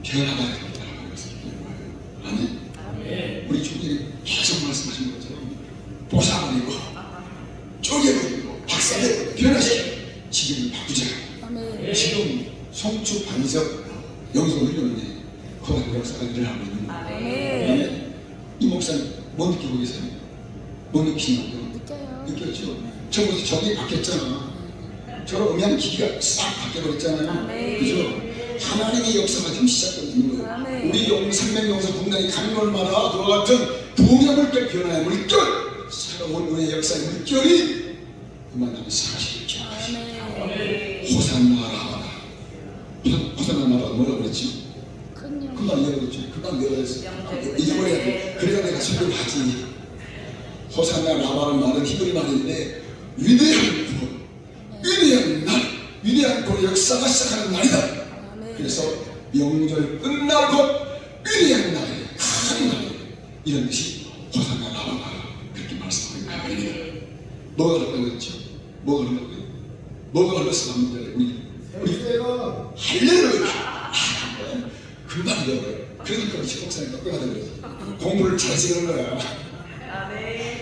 변화가 되었다는 것을 아멘. 우리 주님이 계속 말씀하신 것처럼 보상버리고 쪼개버리고 박살내고 변화시키고 지금은 바꾸자. 지금 송추 반석 영성 훈련에 거한 역사가 일어나고 있는 거예요. 이 목사님 뭐 느끼고 계세요? 뭐 느끼시냐고요? 느꼈죠? 저부터 저기 바뀌었잖아. 저런 음향 기기가 싹 바뀌어버렸잖아요. 그죠? 하나님의 역사가 지금 시작되고 있는 거예요. 우리 생명용서 분당이 강물마다 그와 같은 부흥의 물결, 변화의 물결, 새로운 은혜의 역사의 물결이 그만하면 사실이죠. 호산나라. 호산나라 뭐라고 그랬지? 금방 잊어버렸죠. 금방 잊어버렸어. 잊어버려야 돼. 그래야 내가 설교를 하지. 호산나라라는 말은 히브리 말인데 위대한 구원, 위대한 날, 위대한 구원의 역사가 시작하는 날이다. 그래서 명절 끝날 곧 위대한 날에 큰 날, 이런 뜻이 호산나라라 그렇게 말씀하고 있습니다. 뭐가 흘렀다고 했죠? 뭐가 흘렀고요? 뭐가 흘렀어? 우리 할렐루야. 금방 잊어버려요. 그러니까 우리 목사님 똑똑하다 그러죠. 공부를 잘해서 그런 거야.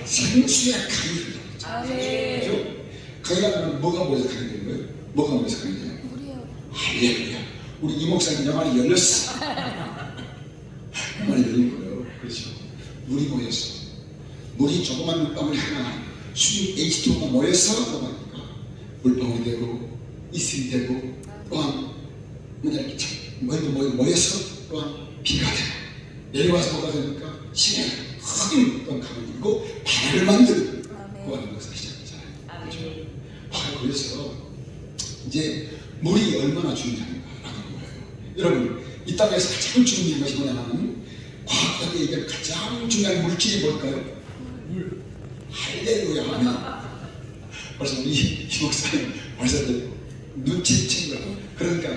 생수의 강이 흘러요. 그죠? 강이라면 뭐가 모색하게 되는 거예요? 뭐가 모색하게 되는 거예요? 할렐루야. 우리 이 목사님 영안이 열렸어. 영안이 열린 거예요. 그렇죠? 물이 모였어. 물이 조그만 물방울이 하나 수중 H2O가 모여서 그러니까 물방울이 되고 이슬이 되고 또한 이렇게 모여서 또한 비가 되고 내려와서 뭐가 되니까 신의 큰 어떤 강을 들고 바다를 만드는 그런 것을 시작했잖아요. 그렇죠? 바로 그래서 이제 물이 얼마나 중요한가라는 거예요. 여러분 이 땅에서 가장 중요한 것이 뭐냐면 과학적으로 얘기하면 가장 중요한 물질이 뭘까요? 물. 할렐루야. 벌써 이 목사님 벌써 눈치챈 거야. 그러니까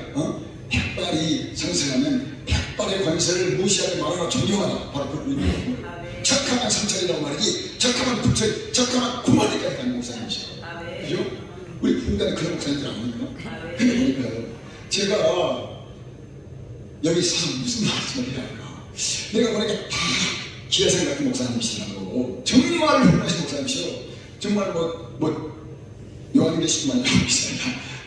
백발이 성승하면 백발의 권세를 무시하게 말하나 존경하라. 바로 그 의미예요. 척하면 삼천이라고 말이지 척하면 부처, 척하면 구만리까지 가는 목사님이시죠. 그죠? 우리 분단에 그런 목사님들 아닙니까? 근데 보니까요 제가 여기 서서 무슨 말씀을 해야 할까? 내가 보니까 다 기아생 같은 목사님이시라고 정말 훌륭하신 목사님이시죠. 정말 요한계 19만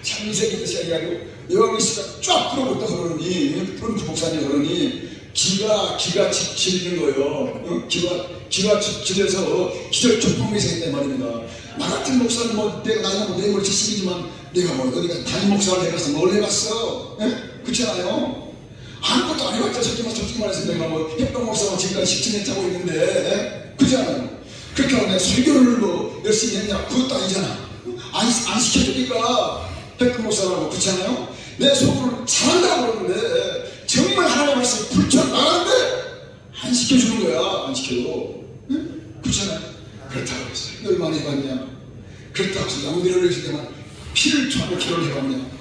창세기부터 시작해가지고 요한계시가 쫙 끌어붙다 그러니 그런 목사님 그러니 기가 질리는 거예요. 기가 질려서 기절 조폭이 생겼단 말입니다. 나 같은 목사는 내가 나이가 내물 70이지만 내가 어디가 담임 목사를 해가서 뭘 해봤어? 그렇잖아요. 아무것도 안 해봤자 솔직히 말해서 내가 협동 목사가 지금까지 17년 차고 있는데 그렇잖아요. 그렇게 하고 내가 설교를 열심히 했냐? 그것도 아니잖아. 안 시켜주니까 협동 목사라고 그렇잖아요. 내 속으로 잘한다고 그러는데 정말 하나님의 말씀이 불철나가는데 안 시켜주는 거야. 안 시켜줘. 그렇잖아요. 그렇다고 했어요. 얼마나 해봤냐? 그렇다고 해서 나무들을 했을 때만 피를 토하며 기도를 해봤냐?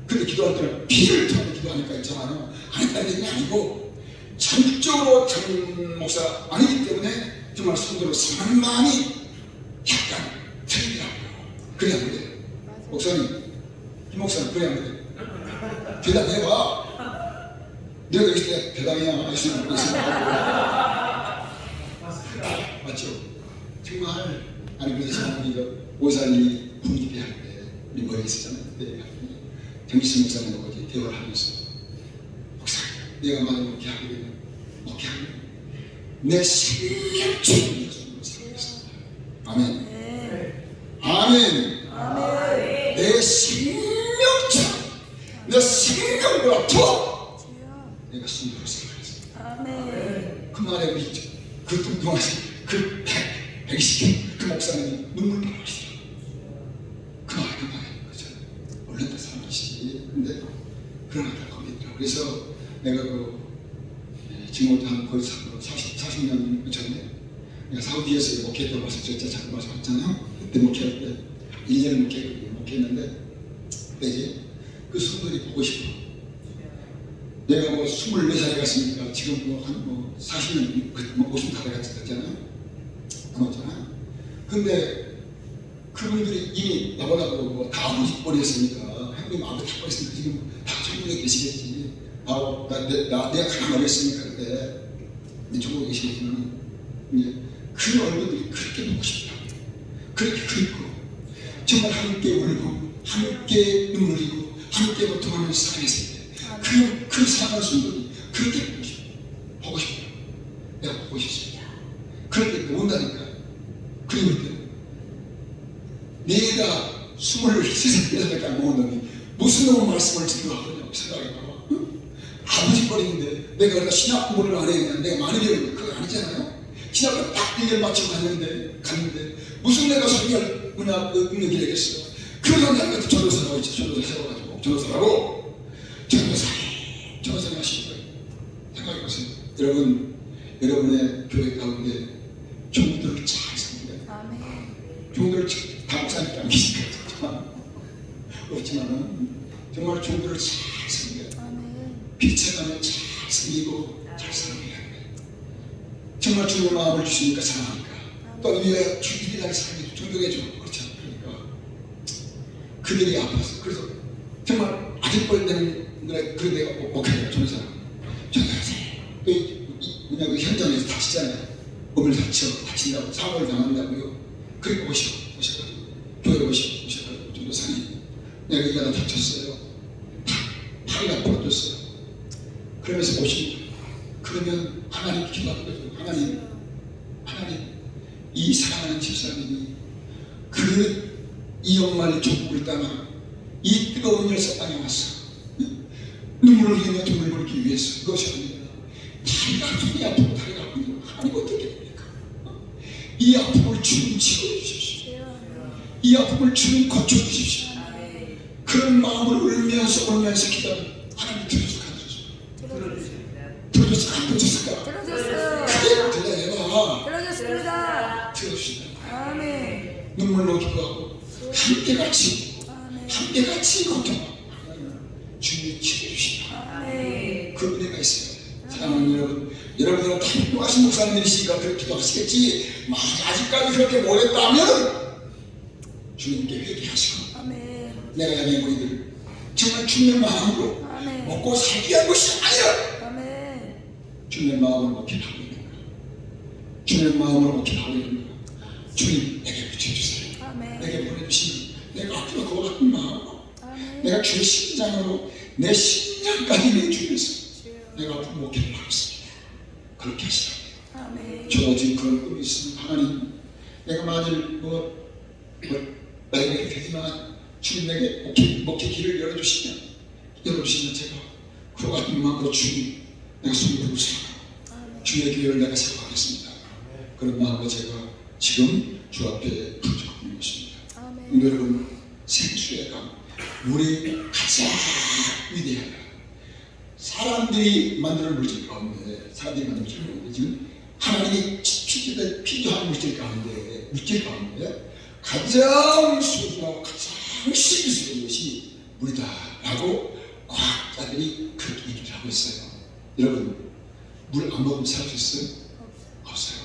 근데 기도할 때는 피를 토하며 기도하니까 있잖아요. 안 했다는 얘기가 아니고 전적으로 장 목사 아니기 때문에 정말 성도로 사랑하는 마음이 약간 틀리더라고요. 그래 안 그래? 목사님, 이 목사님 그래 안 그래? 대답해봐. 내가 여기 있을 때 대답이야. 있으면 맞죠? 정말 아니 그래서 우리가 오살리 분기대 할 때 우리 머리에 있었잖아요. 그때 정기수 목사님과 같이 대화를 하면서 목사님 내가 만약 이렇게 하게 되면 어떻게 하면 내 생명처럼 살겠습니다. 아멘. 아멘. 내 생명처럼 내 생명보다 더 내가 순도로 살겠습니다. 그 말에 우리 그 뚱뚱하신 그 120개 그 목사님이 눈물 나시죠. 그 말에 그죠. 원래 다 사람이시지. 근데 그러나 다 거기 있더라고. 그래서 내가 지금 한 거의 40년 전에 내가 사우디에서 목회했다고 와서 진짜 잠깐 와서 왔잖아요. 그때 목회할 때 1년을 목회했는데 그때 이제 그 성도들이 보고 싶어. 내가 24살에 갔으니까 지금 한 40년 50 다 갔잖아요. 그렇잖아요. 근데 그분들이 이미 나보다 다 아버지 뻘이었으니까 형님 아버지 뻘이었으니까 지금 다 천국에 계시겠지. 바로 내가 가장 어렸으니까 그때 전국에 계시는 이제 그 얼굴들이 그렇게 보고 싶더라고요. 그렇게 그립고 정말 함께 울고 함께 눈물 흘리고 함께 고통하는 사랑했을 때 그 사랑하는 순간이 그렇게 보고 싶어요. 내가 보고 싶습니다. 그럴 때 온다니까. 그리고 내가 23살밖에 안 먹었더니 무슨 너무 말씀을 듣고 하느냐고 생각해봐. 응? 아버지 뻘인데 내가 그러다 신학 공부를 안 해. 내가 많이 배우는 거 그거 아니잖아요. 신학을 딱 1년 맞추고 갔는데 무슨 내가 설교할 능력이 되겠어. 그러다 내가 전도사라고 있지. 전도사 세워가지고 전도사를 하신 거예요. 생각해보세요. 여러분의 교회 가운데 종들을 잘 섬겨요. 종들을 다 목사님께 안 계시니까 없지만은 정말 종들을 잘 섬겨요. 빛에가면 잘 섬기고 잘 사랑해야 돼요. 정말 주님의 마음을 주시니까 사랑하니까 또 우리가 주님이라는 사랑이 존경해주고 그렇지 않습니까? 그들이 아파서 그래서 정말 아직벌 되는 그런 내가 목회가 전도사 그냥 그 현장에서 다치잖아요. 몸을 다친다고 사고를 당한다고요. 그리고 오셔가지고 교회 오셔가지고 전도사님 내가 이가 다쳤어요. 팔이 부러졌어요. 그러면서 오십니다. 그러면 하나님 기도하는 거죠. 하나님 이 사랑하는 집사님이 이 엄마의 조국을 떠나 이 뜨거운 열사 땅에 왔어. 눈물을 흘리며 돈을 벌기 위해서 그것이 아니라 다리가 손이 아프고 다리가 아프고 하나님 어떻게 됩니까? 이 아픔을 주님 치료해주십시오. 이 아픔을 주님 고쳐주십시오. 그런 마음을 울면서 기도하면 하나님 들어줬을까 안 들어줬을까? 들어줬어요. 그게 들려요. 들어줬습니다. 들어주신다. 아멘. 눈물로 기도하고 함께 같이 고통하고 주님이 치료해주신다. 그 은혜가 있어요. 사랑하는 여러분들은 다 훌륭하신 목사님이시니까 그렇게 기도하시겠지. 아직까지 그렇게 못했다면 주님께 회개하시고 내가 여기 우리들 정말 주님의 마음으로 먹고 살기 위한 것이 아니라 주님의 마음으로 먹기를 하고 있는 거야. 주님의 마음으로 먹기를 하고 있는 거야. 주님 내게 붙여주세요. 내게 보내주시면 내가 앞으로 그와 같은 마음으로 내가 주의 심장으로 내 심장까지 내주면서 내가 앞으로 먹기를 하겠습니다. 그렇게 하시라고요. 저도 지금 그런 꿈이 있습니다. 하나님 내가 만일 나에게 되지만 주님 내게 목회 길을 열어주시면 제가 그와 같은 마음으로 주님 내가 손을 들고 살아가고 주의 교회를 내가 세워가겠습니다. 그런 마음으로 제가 지금 주 앞에 부르짖고 있는 것입니다. 여러분 생수회가 우리 가장 위대한 사람들이 만드는 물질 가운데 지금 하나님이 필요한 물질 가운데 가장 소중하고 가장 신비스러운 것이 물이다라고 과학자들이 그렇게 얘기를 하고 있어요. 여러분 물 안 먹으면 살 수 있어요? 없어요.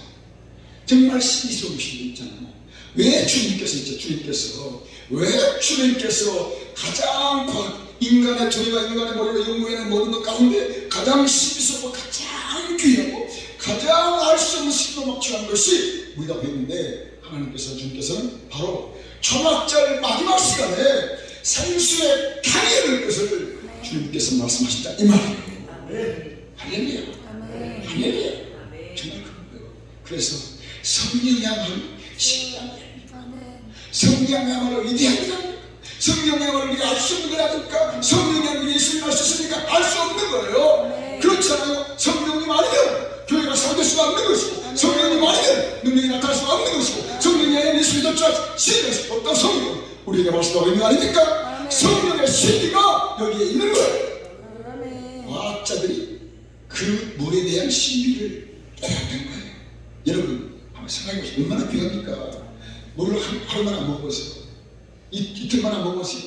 정말 신비스러운 것이 있잖아요. 왜 주님께서 가장 인간의 조리와 인간의 머리와 연구에는 모든 것 가운데 가장 신비스럽고 가장 귀하고 가장 알 수 없는 신비로 막취한 것이 물이라고 했는데 주님께서는 바로 초막절 마지막 시간에 생수의 강이 될 것을 주님께서 말씀하신다 이 말이에요. 할렐루야. 정말 그런 거예요. 그래서 성령야말로 신비합니다. 성령야말로 위대합니다. 성령야말로 우리가 알 수 없는 걸 아닙니까? 성령야말로 예수님 알 수 있으니까 알 수 없는 거예요. 그렇잖아요. 성령님 아니면 교회가 살될 수가 없는 것이고 성령님 아니면 능력이 나타날 수가 없는 것이고 성령이 아니면 예수님이 덮쳐 신을 수 없다고 성령 우리에게 말씀하고 있는 거 아닙니까? 성령의 신비가 여기에 있는 거예요. 과학자들이 그 물에 대한 신비를 깨닫는 거예요. 여러분 한번 생각해보세요. 얼마나 귀합니까? 물을 하루만 안 먹어서 이틀만 안 먹어서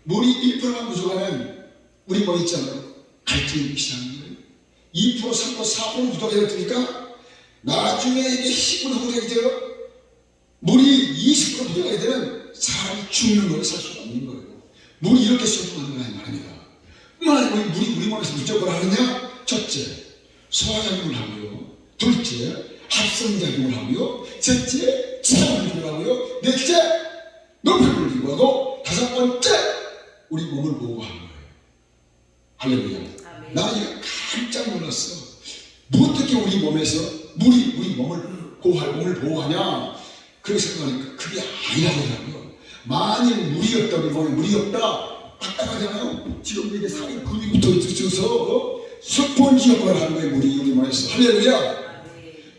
물이 1%만 부족하면 우리 뭐 있잖아요. 갈증이 비슷한 거예요. 2%, 3%, 4% 부족해야 되니까 나중에 이게 힘을 흐르게 돼요. 물이 20% 부족하게 되면 사람이 죽는 거예요. 살 수가 없는 거예요. 물이 이렇게 소중한 건 아닙니다. 우리 몸에서 무조건 하느냐? 첫째, 소화작용을 하고요. 둘째, 합성작용을 하고요. 셋째, 체온을 하고요. 넷째, 높임을 유도하고, 다섯 번째, 우리 몸을 보호하는 거예요. 할렐루야. 나 이거 깜짝 놀랐어. 어떻게 우리 몸에서 우리 몸을 보호하냐? 그렇게 생각하니까 그게 아니라고 하더라고요. 만일 물이 없다, 우리 몸에 물이 없다, 딱딱하잖아요. 지금 이게 살이 근육이 붙어있어서 스폰지 역할을 하는 거예요. 물이 우리 몸에서. 할렐루야.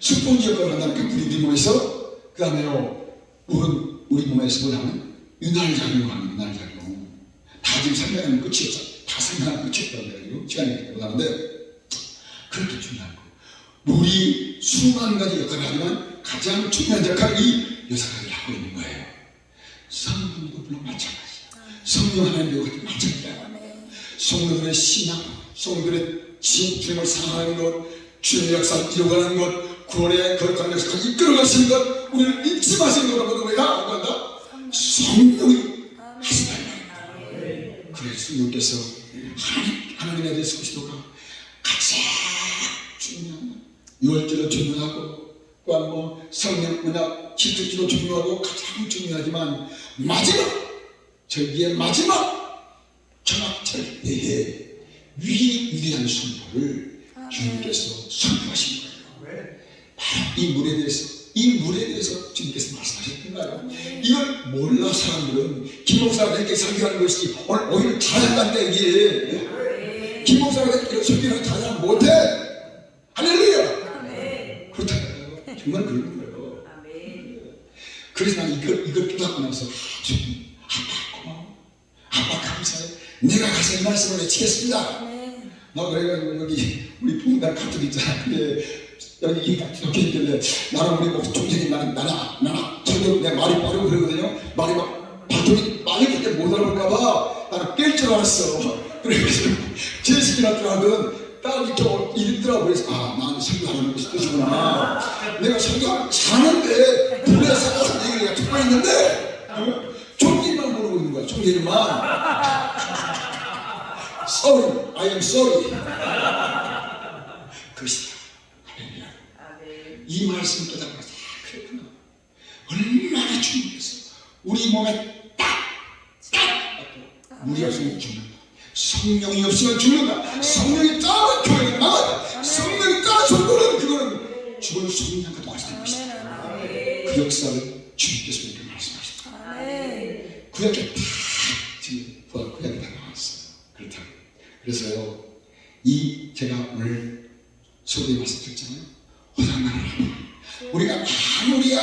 스폰지 역할을 한다니까 물이 우리 몸에서. 그 다음에요, 우리 몸에서 뭐냐면 윤활작용을 하는 윤활작용. 다 지금 설명하면 끝이 없어. 다 설명하면 끝이 없다고 시간이 못하는데, 그렇게 중요한 거. 물이 수만 가지 역할을 하지만 가장 중요한 역할을 이 여사가지 하고 있는 거예요. 성령도 물론 마찬가지야. 성령 하나님도 마찬가지야. 성령들의 신앙, 성령들의 주님을 사랑하는 것, 주님의 역사를 이어가는 것, 구원의 거룩한 역사를 이끌어가시는 것, 우리를 인침하시는 거라고 누구한다? 성령이 하신다. 그래서 성령께서 하나님에 대해서 그리스도가 가장 중요한 유월절도 중요하고, 또한 성령 문화 기특기도 중요하고 가장 중요하지만 마지막 절기의 마지막 정확절 때에 위대한 선포를 주님께서 선포하신 거예요. 바로 이 물에 대해서 주님께서 말씀하셨던 거예요. 이걸 몰라 사람들은 김목사가 이렇게 설교하는 것이 오히려 잘한다는 얘기예요. 김목사가 이렇게 설교하는 자랑 못해. 할렐루야. 그렇다고요. 정말 그런 거예요. 그래서 난 이걸 깨닫고 나서 아빠 고마워. 아빠 감사해. 내가 가서 이 말씀을 외치겠습니다. 나 그래가지고 여기 우리 부흥단 가족 있잖아. 근데 여기 이렇게 있길래 나는 우리 목사 총장이 나는 저도 내 말이 빠르고 그러거든요. 말이 막 발톱이 빨리 그때 못 알아볼까봐 나는 뺄 줄 알았어. 그래가지고 제시기나 들어가든 딱 이렇게 읽더라고. 그래서 나는 설교하는 것이 뜻이구나. 내가 설교 잘하는데 불에서 얘기를 내가 듣고 있는데 총리만 모르고 있는 거야. 총리만. Sorry, I am sorry. 그것이다. 이 말씀을 깨닫고 그랬구나. 얼마나 주님께서 우리 몸에 물이 없으면 죽는다. 성령이 없으면 죽는다. 성령이 따라 교회가 나가다. 성령이 따라 전도는 그거는 죽은 성령과 똑같은 것이다. 그 역사를 주님께서 이렇게 말씀하셨다. 구약에 다 지금 구약에 다 나왔어요. 그렇다고. 그래서요, 제가 오늘 소리에 말씀드렸잖아요. 호산나를 우리가 아무리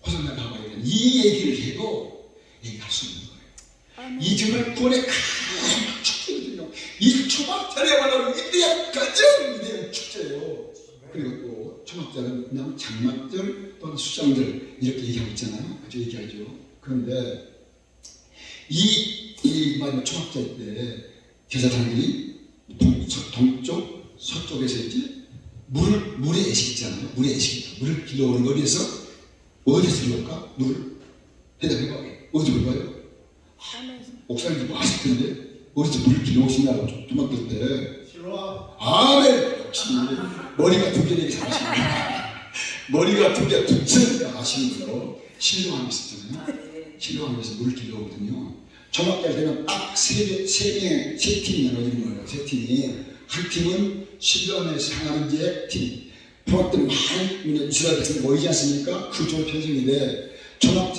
호산나를 하고 있는 이 얘기를 해도 얘기할 수 없는 거예요. 이 정말 구원의 큰 축제거든요. 이 초막절에야말로 위대한 가장 위대한 축제예요. 그리고 또 초막절은 그냥 장막절 또는 수장절 이렇게 얘기하고 있잖아요. 아주 얘기하죠. 그런데 이 초막절 때 제사장들이 동쪽 서쪽에서 이제 물에 애식 있잖아요. 물에 애식. 물을 길러오는 거리에서 어디서 들어올까? 물을 대답해봐. 어디서 들어가요? 목사님들 뭐 하실 텐데 어디서 물을 길러오시냐고 조막들 때. 아멘. 역시 머리가 두 개되게 잘하시네요. 머리가 두 개 두채니까 아시는군요. 실로암이 있었잖아요. 실로암에서 물을 길러오거든요. 조막들 되면 딱 세 팀이 나눠지는 거예요. 세 팀이. 한 팀은 실로암에서 향하는 이제 팀. 평화들 많은 이스라엘 백성이 모이지 않습니까? 그 조 편성인데 초막절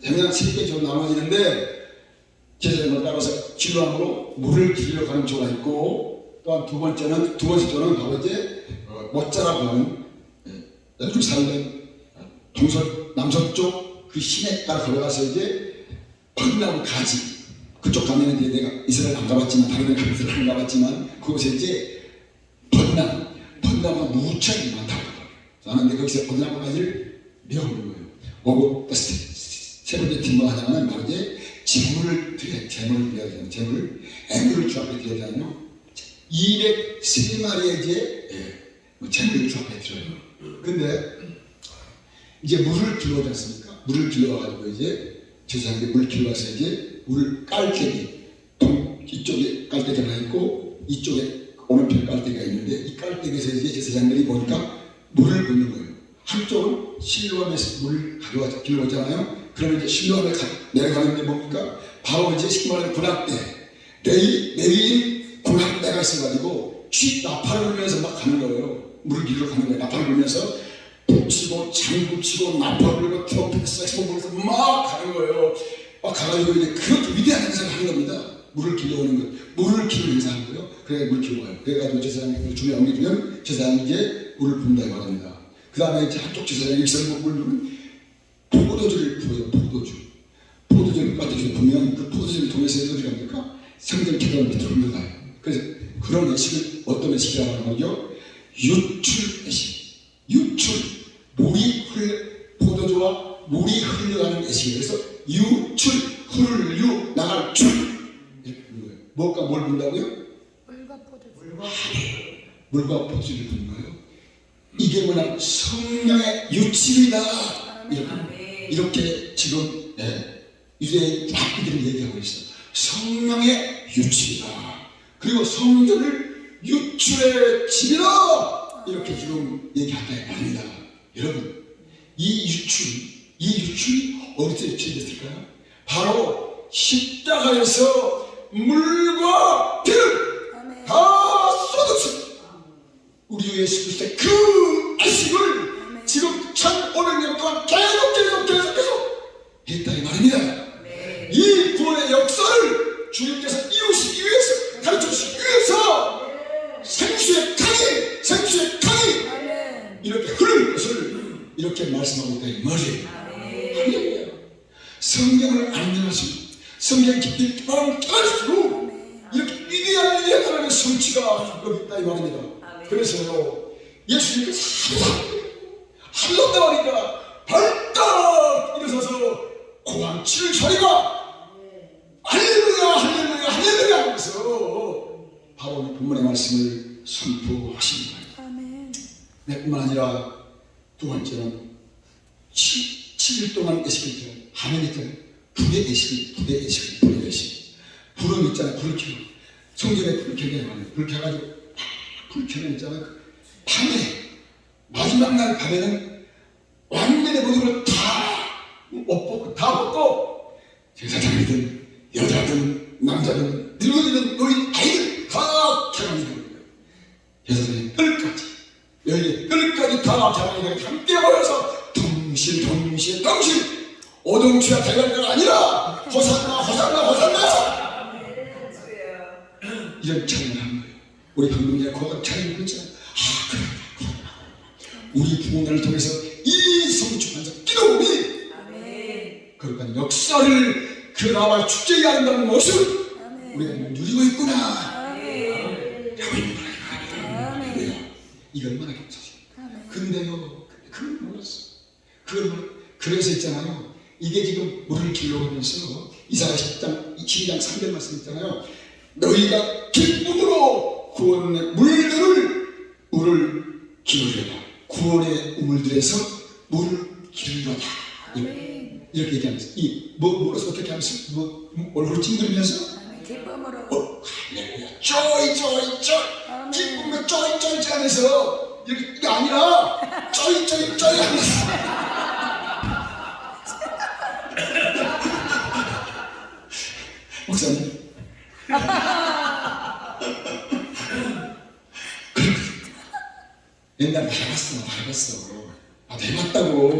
되면 세 개 조 나눠지는데 제사장을 따라서 실로암으로 물을 길러 가는 조가 있고, 또한 두 번째 조는 바로 이제 모짜라고 하는 여기 살던 남서쪽 그 시내 따라 걸어가서 이제 펀나무 가지 그쪽 가면 이제 내가 이스라엘 안 가봤지만 다른 데 가면 안 가봤지만 그곳에 이제 펀나무가 무척 많다고 하더라고요. 나는 거기서 펀나무 가지를 메어보는 거예요. 오고 세 번째 팀 뭐 하냐면 바로 이제 재물을 드려야 되잖아요. 애물을 주 앞에 드려야 되잖아요. 203마리의 이제 재물을 주 앞에 드려요. 근데 이제 물을 길러오지 않습니까? 물을 길러와가지고 이제 제사장들이 물을 길러와서 이제 물을 깔때기 이쪽에 깔때기 하나 있고 이쪽에 오른편 깔때기가 있는데 이 깔때기에서 이제 제사장들이 보니까 물을 붓는 거예요. 한쪽은 실로암에서 물을 가져와서 길러오잖아요. 그러면 이제 실로암에 내려가는데 뭡니까? 바로 이제 쉽게 말하면 군함대, 레위인 군함대가 있어가지고 나팔을 불면서 막 가는 거예요. 물을 길러 가는 거예요. 나팔을 불면서 북치고 장구치고 나팔을 불고 트럼펫 섹스폰 불면서 막 가는 거예요. 막 가가지고 이제 그렇게 위대한 행사를 하는 겁니다. 물을 길러오는 거, 물을 기르는 행사하는 거예요. 그래 물 길러 가요. 그래가지고 제사장이 중에 옮기면 제사장이 이제 물을 붓는다고 합니다. 그 다음에 이제 한쪽 제사장이 여기서 물을 부으면 포도주를 부어요. 포도주를 까뜨려 보면 그 포도주를 통해서 어디 갑니까? 성전 계단을 밑으로 흘러가요. 그래서 그런 예식을 어떤 예식이라고 하는 거죠? 유출 예식. 유출. 포도주와 물이 흘러가는 예식이에요. 그래서 유출, 흘류, 나갈 출. 이렇게 부는 거예요. 뭘까 뭘 bun다고요? 물과 포도주. 물과 포도주를 부는 거예요. 이게 뭐냐? 성령의 유출이다. 이렇게 지금 유대인 학비들이 얘기하고 있어요. 성령의 유출이다. 그리고 성전을 유출의 집이다. 이렇게 지금 얘기한다 말입니다. 여러분, 이 유출이 어디서 유출됐을까요? 바로 십자가에서 물과 피를 다 쏟았습니다. 우리 주 예수 그리스도의 그 안식을 지금 1500년 동안 계속 했다 이 말입니다. 이 구원의 역사를 주님께서 이루시기 위해서, 가르쳐주시기 위해서 생수의 강이 이렇게 흐르는 것을 이렇게 말씀하고 있다 이 말이에요. 성경을 알면서 성경 깊이 깨달을수록 이렇게 위대한 하나님의 성취가 여기 있다 이 말입니다. 그래서요 예수님께서 한번더 하니까 벌떡 일어서서 고함칠 소리가 할렐루야 하면서 바로 이 본문의 말씀을 선포하십니다. 뿐만 아니라 두 번째는 7일 동안 예식했죠. 하면 있잖아요. 불의 예식. 불은 있잖아요. 불을 켜고 성전에 불을 켜게 말이에요. 불을 켜가지고 불을 켜면 있잖아요. 밤에 마지막 날 밤에는 왕년의 모든 걸 다 벗고 제사장이든 여자든 남자든 늙은이든 노인 아이들 다 켜갑니다. 제사장이 뜰까지 다 자랑이 함께 모여서 덩실 오동치와 대갈대가 아니라 호산나 이런 찬양을 한 거예요. 우리 방금전에 고가 찬양을 했잖아요. 그래 우리 부모님을 통해서 이 성축한자 기도문이 그러니까 역사를 그 나라의 축제에 한다는 모습을 우리가 누리고 있구나. 이거 얼마나 감사합니다. 근데요, 그걸 몰랐어. 그래서 있잖아요. 이게 지금 물을 길러오면서 이사야 12장 3절 말씀 있잖아요. 너희가 기쁨으로 구원의 물을 기르려다. 구원의 우물들에서 물을 기르려다. 이렇게 얘기하면서 뭐로서 어떻게 하면서 얼굴 찡그리면서 기쁨으로 할렐루야 조이 기쁨과 조이 하면서 이게 아니라 조이 하면서 목사님 옛날에 해봤어 나도 해봤다고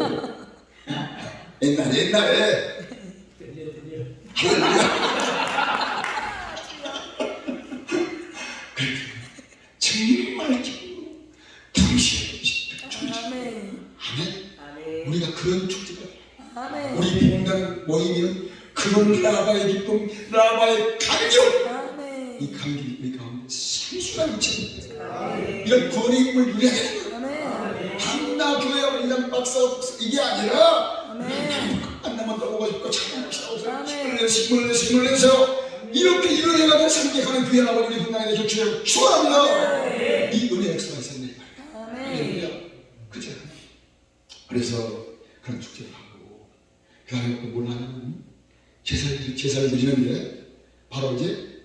옛날에 정말 당시에 아멘. 우리가 그런 축제가 우리 봉단 모이면 그런 라바의 기쁨, 라바의 감격 이 감격이 우리 가운데 상수가 미칩니다. 이런 구원의 힘을 누려야 되는 거예요. 한나 교회하고 이런 박사 이게 아니라 한나만 더 보고 싶고 참합시다. 힘을 내세요. 이렇게 이런 해가지고 상계하는 교회 나머지 우리 분당에 교회를 축원합니다. 이 은혜의 역사가 있었네. 그죠? 그래서 그런 축제를 하고 그 다음에 뭘 하냐면 제사를 드리는데 바로 이제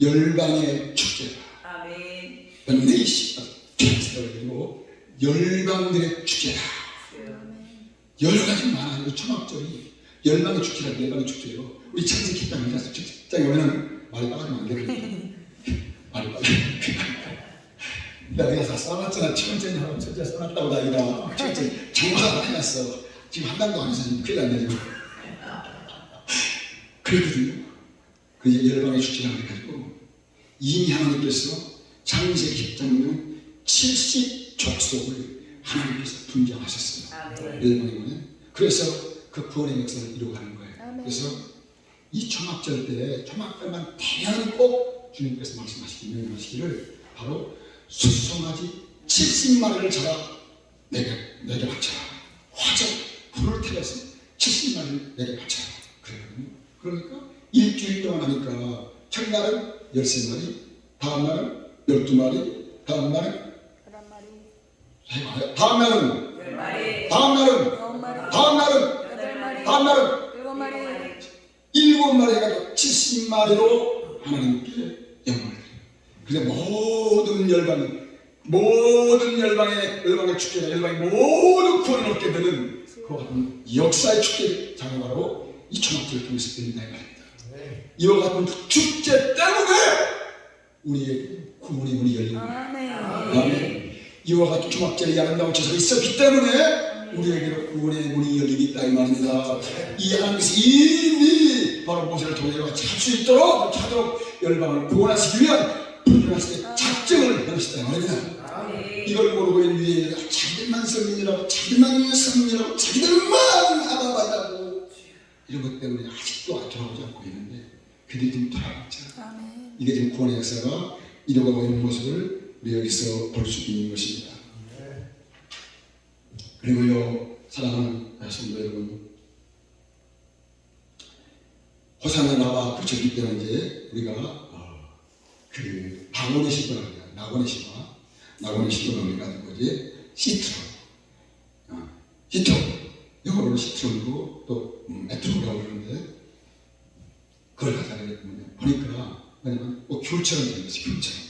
열방의 축제다. 아멘. The nation of Kings. 그리고 열방들의 축제다. 여러 가지 많아요. 그 초막절이 열방의 축제라. 열방의 축제예요. 우리 창세기 기장에 가서 직장에 오면은 말이 빠지면 안 되거든요. 말이 빠지면 내가 다 써놨잖아. 첫째는 하고 첫째 써놨다고 다니다. 첫째 장마가 해놨어. 지금 한 달도 안 해서 지금 큰일 났네 지금. 그러거든요. 그 열방의 축제라고 해가지고 이미 하나님께서 창세기 10장에는 70족속을 하나님께서 분장하셨어요. 열방이면. 그래서 그 구원의 역사를 이루어가는 거예요. 아멘. 그래서 이 초막절 때 초막절만 되면 꼭 주님께서 말씀하시기 명령하시기를 바로 수송아지 70마리를 잡아 내게 바쳐라. 화재 불을 태워서 70마리를 내게 바쳐라. 그랬거든요. 그러니까 일주일 동안 하니까 첫날은 13마리, 다음날은 12마리, 다음날은 해봐요. 다음날은 10마리, 다음날은 7마리 해가지고 70마리로 하나님께 영광을 드려요. 그래서 모든 열방의 축제가 열방의 모든 구원을 얻게 되는 그와 같은 역사의 축제 장이 바로 이 초막절을 통해서 드린다 이 말입니다. 이와 같은 축제 때문에 우리의 구원의 문이 열린 거예요. 아멘. 이와 같은 초막절이 아름다운 제사가 있었기 때문에 우리에게로 구원의 문이 열리고 있다 이 말입니다. 이 하나님께서 이미 바로 모세를 통해 찾을 수 있도록 열방을 구원하시기 위한 분명하시게 작정을 하셨다 이 말입니다. 이걸 모르고 있는 유대인들은 자기들만 성민이라고 자기들만 아바바다고 이런 것 때문에 아직도 돌아오지 않고 있는데 그들이 지금 돌아왔잖아. 이게 지금 구원의 역사가 이루어가고 있는 모습을 우리 여기서 볼 수 있는 것입니다. 그리고요, 사랑하는 성도 여러분, 호산나 나와 붙였기 때문에 이제 우리가 그 낙원의 시도라고 해요. 낙원의 시도를 가지고 이제 시트로 영어로는 시트로고 또 메트로라고 그러는데 그걸 가져가야 보니까 왜냐면 귤처럼 생겼어요.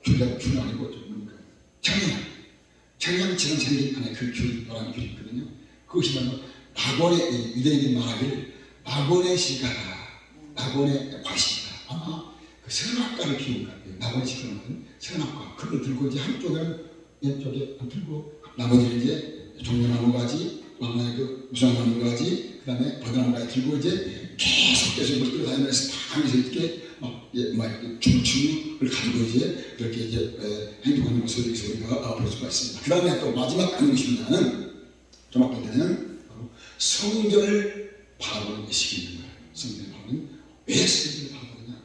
귤이 아니고 좀 청양처럼 생긴 안에 그 귤이 노란 귤이 있거든요. 그것이 바로 낙원의 유대인들이 말하길 낙원의 실가다, 낙원의 과실이다. 아마 그 선악과를 키우는 것 같아요. 낙원의 실가는 선악과 그걸 들고 이제 한쪽은 왼쪽에 안 들고 나머지는 이제 종려나무 가지, 또 하나의 그 무성나무 가지, 그 다음에 버드나무 가지 들고 이제 계속 물 끌어다니면서 다 하면서 이렇게 춤을 가지고 이렇게 행동하는 모습을 우리가 볼 수가 있습니다. 그 다음에 또 마지막 하는 것이 뭐냐면 조막할 때는 성전을 바라보는 시기인 거예요. 성전을 바라보는 왜 성전을 바라보느냐?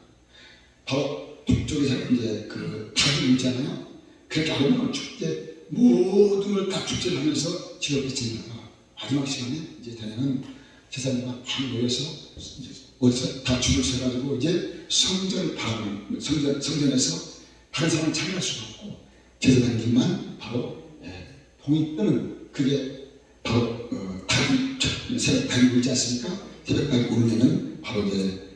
바로 북쪽에서 이제 그 닭이 있잖아요. 그렇게 아름다운 축제 모든 걸 다 축제를 하면서 즐겁게 지내다가 마지막 시간에 이제 되면은 제사장들과 다 모여서 어디서 다 줄을 서가지고 이제 성전을 바라보는 성전에서 다른 사람을 참여할 수가 없고 제사장들만 바로 동이 뜨는 그게 바로 새벽 닭이 울지 않습니까? 새벽 닭이 울면은 바로 이제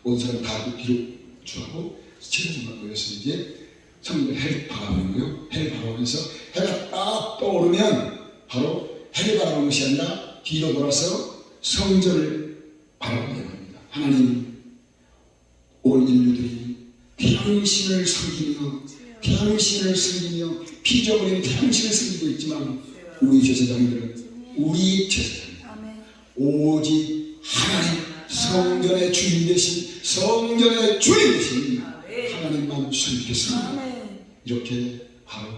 온 사람 다 뒤로 주하고 제사장만 모여서 이제 성전을 해를 바라보는 거예요. 해를 바라보면서 해가 딱 떠오르면 바로 해를 바라보는 것이 아니라 뒤로 돌아서 성전을 바라보는 겁니다. 하나님, 온 인류들이 당신을 섬기며 피조물인 당신을 섬기고 있지만 우리 제사장들은 오직 하나님 성전의 주인 되신 하나님만 섬기겠습니다. 이렇게 바로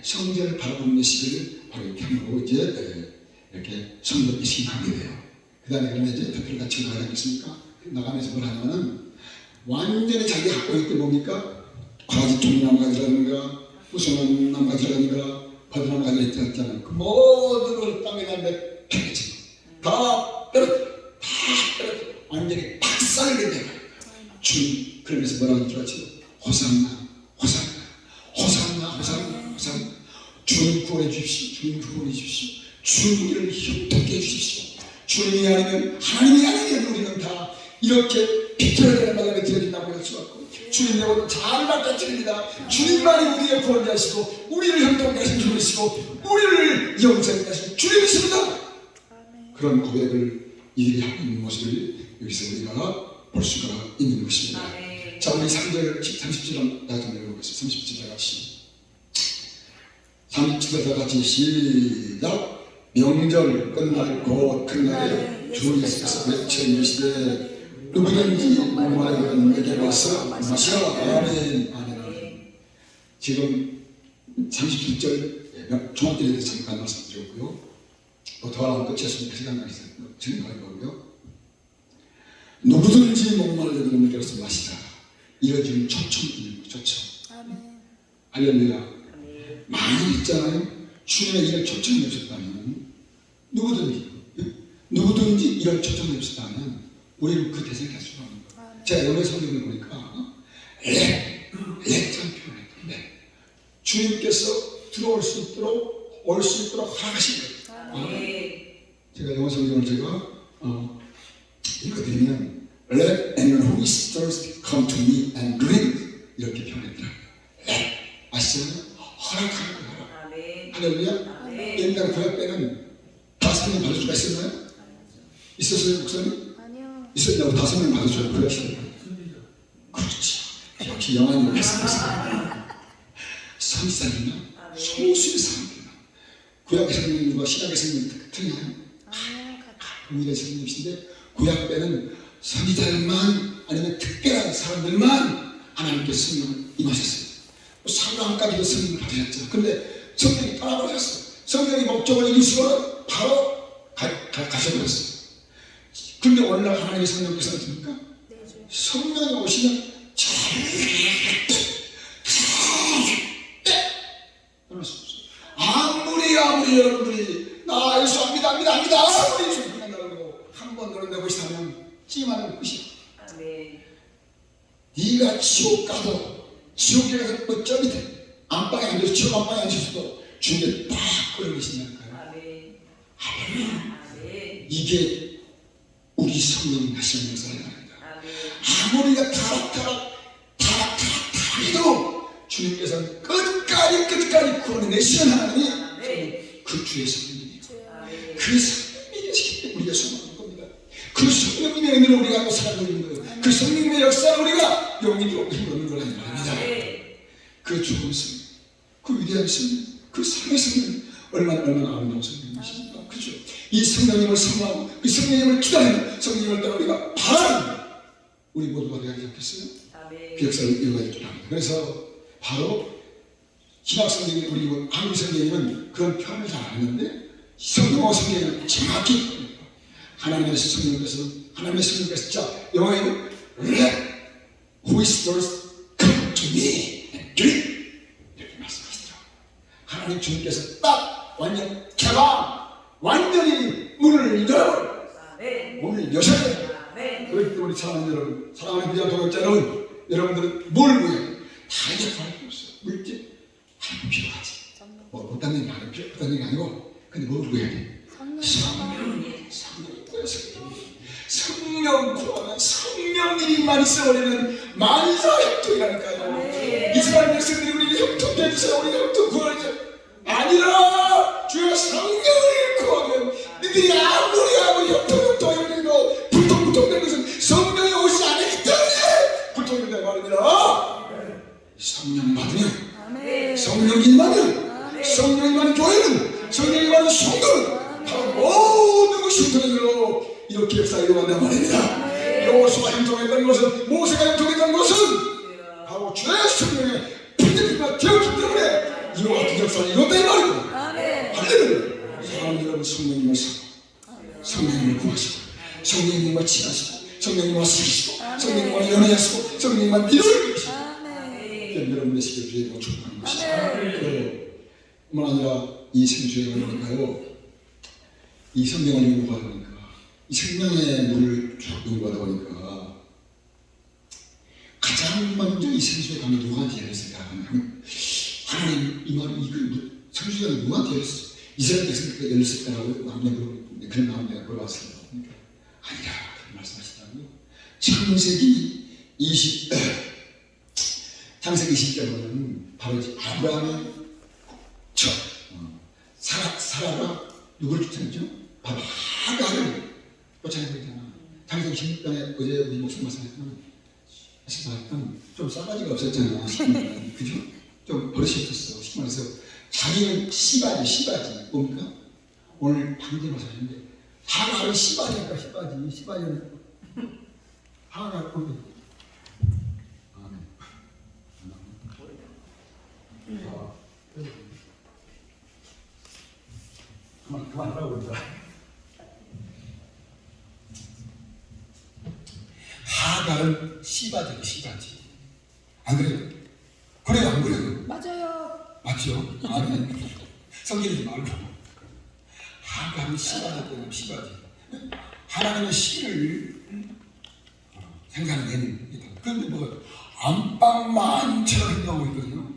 성전을 바라보는 예식을 바로 이렇게 하고 이제 이렇게 성전 예식이 하게 돼요. 그 다음에 그러면 이제 대표를 같이 나가지 않겠습니까? 나가면서 뭘 하냐면은 완전히 자기가 갖고 있는 게 뭡니까? 가지 종나무 가지라든가 무슨 나무 가지라든가 버드나무 가지라 했잖아요. 그 모든 걸 땅에다 펴겠지. 다 떨어져. 완전히 박살을 내요. 주님, 그러면서 뭐라고 들었죠? 호산나. 주님 구원해 주십시오. 주님 우리를 힘들게 해주십시오. 주님이 아니면 하나님이 아니면 우리는 다 이렇게 비틀어내는 바람에 들어진다고 할 수 없고 주님 여러분 잘 맡겨드립니다. 주님만이 우리의 구원자시고 우리를 형통케 하신 주님이시고 우리를 영생케 하신 주님이십니다. 그런 고백을 이들이 하고 있는 모습을 여기서 우리가 볼 수가 있는 것입니다. 자, 우리 3절, 30절 나좀 읽어보겠습니다. 30절 같이 30절 같이 시작. 명절 끝날 곧 그날에 주 예수께서 외쳐 이르시되 누구든지 목마르거든 내게 와서 마시라. 아멘. 아멘. 지금 37절 종합들에 대해서 잠깐 말씀드렸고요. 또 더 하나 끝이었으니까 시간 나겠어요. 지금 가는 거고요. 누구든지 목마르거든 내게 와서 마시라. 이어지는 초청입니다. 초청. 할렐루야. 많이 있잖아요. 주님의 이런 초청이 없었다면 누구든지 이런 초청이 없었다면 우리는 그 대상이 될 수가 없는 거예요. 제가 연애 성경을 보니까 렉자는 표현했는데 주님께서 들어올 수 있도록 올 수 있도록 허락하신 거예요. 제가 영어 성경을 제가 읽어드리면 Let anyone who is thirsty come to me and drink 이렇게 표현했더라고요. 아시잖아요? 허락하는 거예요. 허락. 할렐루야. 옛날 구약 때는 5명 받을 수가 있었나요? 있었어요 목사님? 아니요. 있었냐고 5명 받을 수가 구약시대. 그렇지. 역시 영화님 말씀하셨습니다. 선지자님은 소수의 사람들만 구약의 성령님과 신약의 성령님 틀리나요? 동일한 성령님이신데 구약 때는 선지자들만 아니면 특별한 사람들만 하나님께서 성령을 임하셨어요. 사도함까지도 성령을 받으셨죠. 그런데 성령이 떠나버렸어요. 성령이 목적을 이루시고는 바로 가셔버렸어요. 그런데 오늘날 하나님의 성령께서 어떻습니까? 성령이 오시면 떠날 수 없어요. 아무리 여러분들이 나 예수 압니다 아무리 예수 믿는다고 한 번 그런 데 보시다면 찜하는 끝이야. 네가 지옥 가도 지옥에 가서 어쩌면 안방에 앉아서 지옥 안방에 앉아서도 주님께 딱 끌어내신다니까요. 이게 우리 성령 하시는 역사를 말합니다. 아무리 타락해도 주님께서는 끝까지 구원해내시는 하나님이 그 주의 성령이에요. 그 성령이 계시기 때문에 우리가 소망하는 겁니다. 그 성령님의 은혜를 우리가 살아가고 있는 거예요. 그 성령님의 역사를 우리가 영입으로 힘없는 거라는 말입니다. 그 좋은 성령, 그 위대한 성령, 그 상의 성령 얼마나 아름다운 성령이십니까? 그죠? 이 성령님을 사모하고 그 성령님을 기다리는 성령님을 따라 우리가 바라는 우리 모두가 되지 않겠어요? 그 역사를 이어가야 될 합니다. 그래서 바로 신약 성경이 우리 한국 성경님은 그런 표현을 잘 안 했는데 성경과 성경은 정확히 하나님의 성령께서 자 영어에는 Let who is thirsty come to me and drink 이렇게 말씀하시더라고요. 하나님 주님께서 딱 완전히 문을 열어버려요. 문을 여셔야 돼요. 그렇기 때문에 사랑하는 여러분, 사랑하는 귀한 동역자 여러분, 여러분들은 뭘 구해요? 다 이제 구할 필요 없어요. 물질 하나님 필요하지. 어떤 얘기 하는 필요 어떤 얘기 아니고 근데 뭘 구해야 돼? 성령이 구해요. 성령 구하면 성령님만 있어버리는 만사형통이라니까요. 이스라엘 백성들이 우리를 형통케 해주세요. 우리가 형통 구하죠. 아니라 주여 성령을 구하면 너희들이 아무리 형통이고 불통된 것은 성령이 오시지 않기 때문에 불통된다는 말입니다. 성령 받으면 성령이 받으면 성령이 받은 교회는 성령이 받은 성도는 바로 모든 것이 형통으로 이렇게 역사에 일어난단 말입니다. 여호수아가 형통했던 것은 모세가 형통했던 것은 바로 주의 성령의 피드가 되었기 때문에 이와 같은 역사를 이뤘다 이 말이고 할렐루야. 사랑하는 여러분, 성령님을 사고 성령님을 구하시고 성령님과 친하시고 성령님과 사시고 성령님과 연애하시고 성령님과 믿음을 주시고 여러분의 시기를 주의로 축복하는 것이죠. 뿐만 아니라 이 생주에 가니까요, 이 성경을 연구하다 보니까 이 생명의 물을 연구하다 보니까 가장 먼저 이 생수에 가면 누구한테 열렸을까 하면 하나님 이 말은 이 생수가 누구한테 열렸어? 이스라엘 백성들에게 열렸을까라고 마음에 그런 마음에 물어봤습니다. 아니라 그런 말씀하시더라고요. 창세기 20장 보면 바로 아브라함의 사라가 누굴 쫓아냈죠? 바로 하갈을 쫓아내고 창세기 16장에 어제 우리 목사님 말씀했던 좀 싸가지가 없었잖아. 그죠? 좀 버릇이 없었어. 쉽게 말해서 자기는 시바지 뭡니까? 오늘 방금 와서 했는데 하갈은 시바지니까 시바지는 하갈 거기. 그만하라고 그러더라. 하갈은 시바지. 안 그래요? 그래요, 안 그래요? 맞아요. 맞죠? 아멘. 성질이지 말고. 하갈은 시바지. 하나님의 씨를 생산해낸 이다. 그런데 뭐 안방마인처럼 행동하고 있거든요.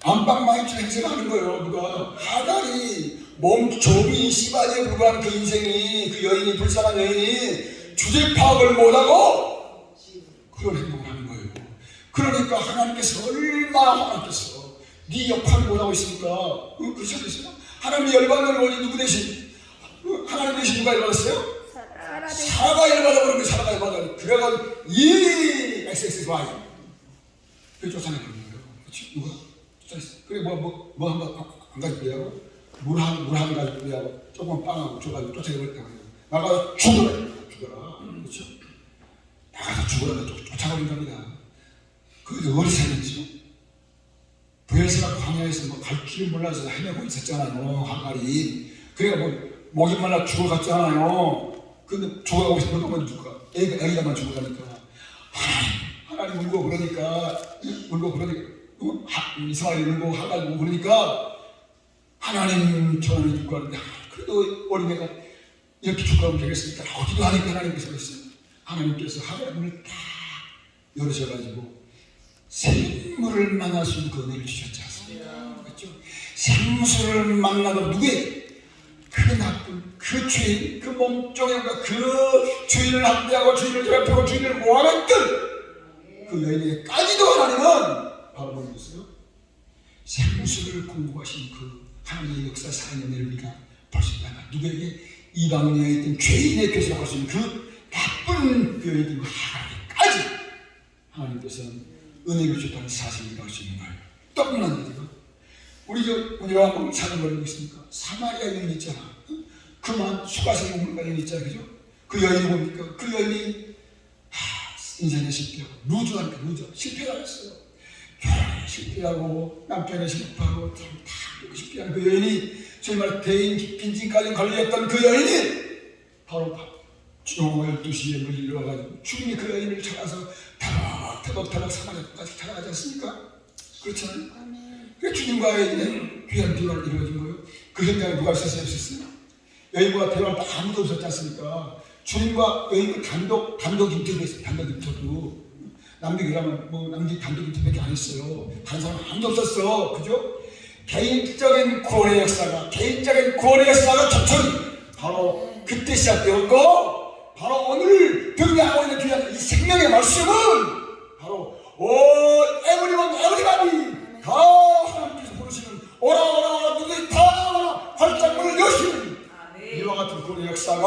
안방마인처럼 행동하는 거예요. 누가 하갈이 몸종이 시바지에 불과한 그 인생이, 그 여인이, 불쌍한 여인이 주제 파악을 못하고 그런 행동을 하는 거예요. 그러니까 하나님께서 얼마나 화났겠어. 네 역할을 못하고 있으니까. 그렇지 않겠어요? 하나님이 열받는 원리 누구 대신? 하나님 대신 누가 열받았어요? 사라가 열받아 버린 거예요. 사라가 열받아. 그래가지고 XXY 그 쫓아내는 거예요. 그렇지? 누가 쫓아냈어. 그래 뭐 한 가지 빼하고 물 한 가지 빼하고 조금 빵하고 줘가지고 쫓아내버렸다고 해요. 나가서 죽어라. 그렇죠? 나가서 죽어라. 쫓아버린 겁니다. 그게 어디서 했는지. 부엘세가 광야에서 뭐 갈 길을 몰라서 헤매고 있었잖아요. 하갈이. 그래가 목이 말라 죽어갔잖아요. 근데 죽어가고 싶은 건 누가? 애기가만 죽어가니까. 하나님 울고 그러니까 이스마엘이 울고 하갈 울고 그러니까 하나님 저는 죽고 하는데 그래도 어린애가 이렇게 죽어가면 되겠습니까? 어디도 하니까 하나님께서 그랬어요. 하나님께서 하갈의 문을 딱 열으셔가지고 생물을 만날 수 있는 그 은혜를 주셨지 않습니까? 그렇죠? 생수를 만나도 누구에게? 그 나쁜, 그 죄인, 그 몸종의 그 주인을 학대하고 주인을 괴롭히고 주인을 모함했던 그 여인에게까지도 하나님은 바로 보여줬어요. 생수를 공부하신 그 하나님의 역사 사랑의 은혜를 우리가 볼 수 있다. 누구에게? 이방인에 있던 죄인의 교수라고 할 수 있는 그 나쁜 그 여인이 하나님까지 하나님께서는 은혜를 주셨다는 사실을 알 수 있는 거예요. 또 끝난 얘기가 우리가 한번 사는 걸 있습니까? 사마리아 여인 있잖아. 그만 수가성 먹는 여인 있잖아. 그죠? 그 여인이 뭡니까? 그 여인이 인생에 실패하고 루즈하니까 실패를 했어요. 결혼에 실패하고 남편에 실패하고 다 실패하는 그 여인이 소위 말해 대인 빈진까지 걸렸던 그 여인이 바로 저녁 12시에 물리러 와가지고 주님이 그 여인을 찾아서 타박타박 사마리아까지 찾아가지 않습니까? 그렇잖아요. 그 주님과의 귀한 대화가 이루어진 거예요. 그 현장에 누가 있었어요? 여인과 대화를 아무도 없었지 않습니까? 주님과 여인과 단독 인터뷰가 있어요. 단독 인터뷰. 남들이라면 남들 단독 인터뷰밖에 안 했어요. 다른 사람 아무도 없었어. 그죠? 개인적인 구원의 역사가 천천히 바로 그때 시작되었고, 바로 오늘 등장하고 있는 귀한 이 생명의 말씀은 바로 에브리바디 다 하나님께서 부르시는 오라 누구의 다 활짝문을 여시는 이와 같은 그런 역사가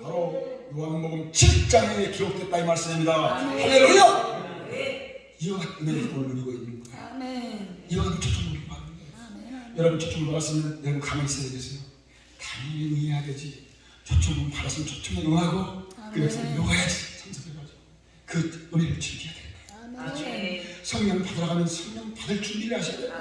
바로 요한복음 7장에 기록됐다 이 말씀입니다. 할렐루야! 이와 같은 은혜를 누리고 있는 거예요. 이와 같은 초청을 받는 거예요. 여러분 초청을 받았으면 여러분 가만히 있어야 되겠어요. 당연히 응해야 되지. 초청을 받았으면 초청에 응하고 그 역사를 누가야지 참석해가지고 그 은혜를 즐겨야 돼요. 성령 받아가면 성령 받을 준비를 하셔야 돼요.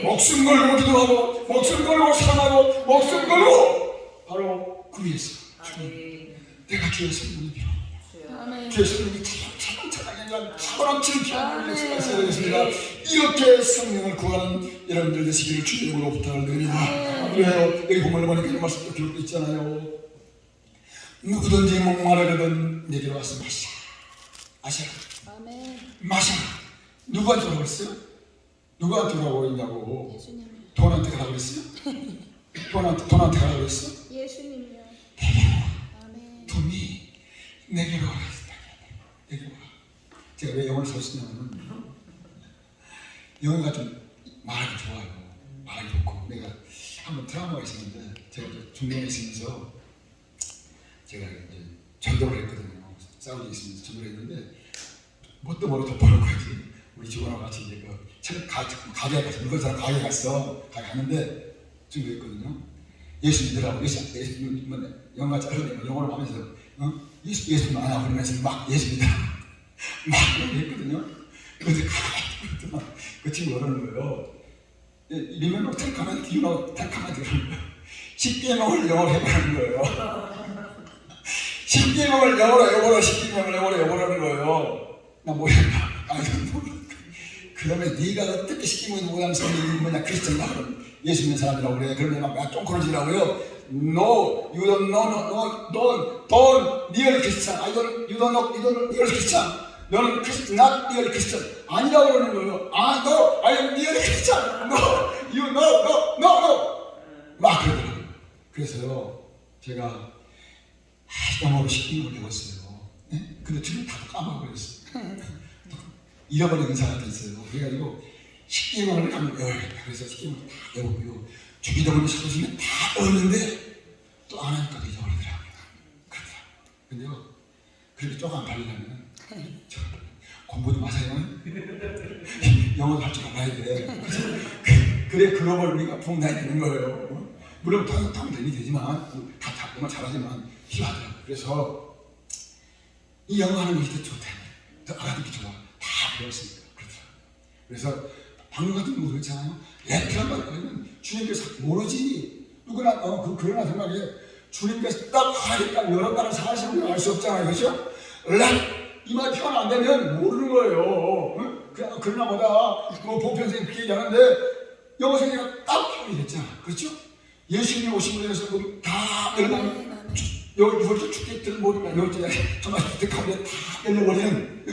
목숨 걸고 기도하고 목숨 걸고 사랑하고 목숨 걸고 바로 그 위에서 주님 내가 주의 성령이 필요합니다. 주의 성령이 차가운 필요한 역사가 있어야 되겠습니다. 이렇게 성령을 구하는 여러분들 되시기를 주님으로 부탁을 드립니다. 그래요. 여기 보면 보니까 이런 말씀도 기록되어 있잖아요. 누구든지 목마르거든 내게로 와서 마셔라. 마셔라. 누구한테 오라고 그랬어요? 누구한테 오라고 그랬냐고. 돈한테 가라고 그랬어요? 돈한테 가라고 그랬어? 예수님이요. 내게로 와. 돈이 내게로 오라 그랬다. 제가 왜 영어를 잘 쓰냐면 영어가 좀 말하기 좋아요. 말하기 좋고 내가 한번 트라우마가 있었는데 제가 중동에 있으면서 제가 이제 전도를 했거든요. 사우디에 있으면서 전도를 했는데 뭣도 모르고 덮어놓은 거지. 우리 직원하고 같이 이제 가게에 가서 물건 사러 가게에 갔어. 가게 갔는데 준비했거든요. 예수 믿으라고 영어가 짧으니까 영어를 하면서 예수 믿으면 안 하고 그러면서 막 예수 믿으라고 막 얘기했거든요. 그런데 그 친구가 그러는 거예요. 리멤버 텔카만 디유라고 텔카만 그러는 거예요. 10개명을 영어로 해보라는 거예요. 10개명을 영어로 해보라, 10개명을 영어로 해보라는 거예요. 나 뭐야? 그러면 네가 어떻게 10개명을 못하는 사람이 뭐냐 크리스천이다 그러면 예수 믿는 사람이라고 그래. 그러면 막 쫑그러지라고요. No, you don't know, no, don't real Christian. You don't know real Christian. 너는 not real Christian. 아니라고 그러는 거예요. No, I am real Christian. No, you no. 막 그러더라고요. 그래서요, 제가 영어로 10개명을 외웠어요. 네? 근데 지금 다 까먹어버렸어요. 잃어버린 의사가 있어요. 그래가지고 10개명을 한번 외워야겠다. 그래서 10개명을 다 외웠고요. 주기도문을 사도시면 다 외웠는데 또 안 하니까 잊어버리더라고요. 그러더라고요. 근데요, 그렇게 조금 발리려면 공부 좀 하세요. 영어도 할 줄 알아야 돼. 그래 글로벌 우리가 부흥당이 되는 거예요. 물론 당연히 되지만 다 정말 잘하지만 필요하더라고요. 그래서 이 영어 하는 것이 더 좋다. 더 알아듣기 좋아. 다 배웠으니까 그렇더라고요. 그래서 방금 같은 거 그렇잖아요. 랩이란 말은 주님께서 모르지. 누구나 그러나 생각해. 주님께서 딱 하니까 여러 나라 사실을 알 수 없잖아요. 그렇죠? 랩 이 말 표현 안 되면 모르는 거예요. 응? 그러나 보다 보편성이 그렇게 얘기하는데 영어 선생님이 딱 표현이 됐잖아. 그렇죠? 예수님이 오신 분에서 다 열방 여기 이번 축제들 모르면 여기 정말 주택하게 다 열려버리는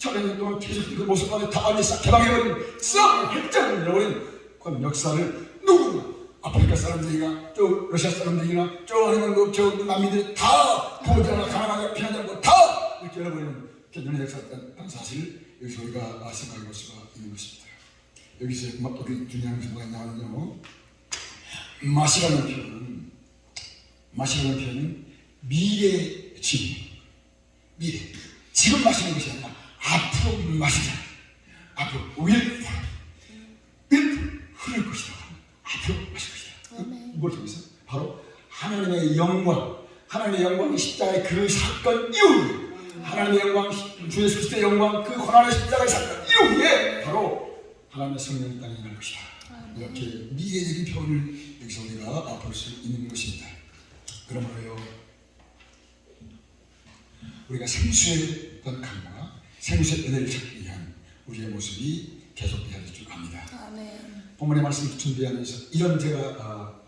천년 동안 계속 그 모습 안에 다 안에 싹 개방해버린 썩 획장을 열어버린 그런 역사를 누구나 아프리카 사람들이나 저 러시아 사람들이나 저 아니면 저 난민들이 다 부모자나 가난하게 피난자고 다 이렇게 열어버리는 연의 역사였다는 사실을 여기서 우리가 생각해 볼 수가 있는 것입니다. 여기서 우리 중요한 정보가 나오는요. 마시라는 표현은 미래의 진리. 미래. 지금 마시는 것이 아니라 앞으로 마시자. 앞으로 will 흐를 것이다. 앞으로 마실 것이다. 뭘 통해서? 바로 하나님의 영광. 하나님의 영광이 십자가의 그 사건 이후에 하나님의 영광, 주 예수 그리스도의 영광, 그 고난의 십자가의 사건 이후에 바로 하나님의 성령이 땅에 갈 것이다. 이렇게 미래적인 표현을 여기서 우리가 볼 수 있는 것입니다. 그러므로요, 우리가 생수의 어떤 강과 생수의 은혜를 찾기 위한 우리의 모습이 계속돼야 될 줄 압니다. 본문의 말씀을 준비하면서 이런 제가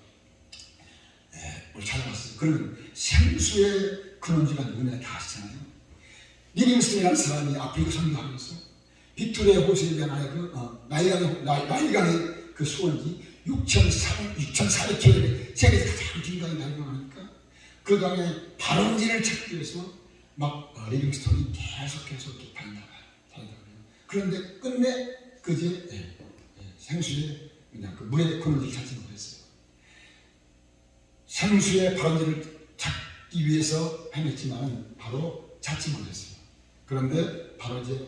오늘 찾아봤어요. 그러면 생수의 근원지가 누구냐 다 아시잖아요. 리빙스턴이라는 사람이 아프리카 선교하면서 빅토리아 호수에 대한 나일강의 그 수원지 6,400km 세계에서 가장 긴 강이 나일강하니까 그 강의 발원지를 찾기 위해서 막 리빙스턴이 계속 다닌다고요. 그런데 끝내 그제 생수의 그 물의 근원지를 찾지 못했어요. 생수의 발원지를 찾기 위해서 헤맸지만 바로 찾지 못했어요. 그런데 바로 이제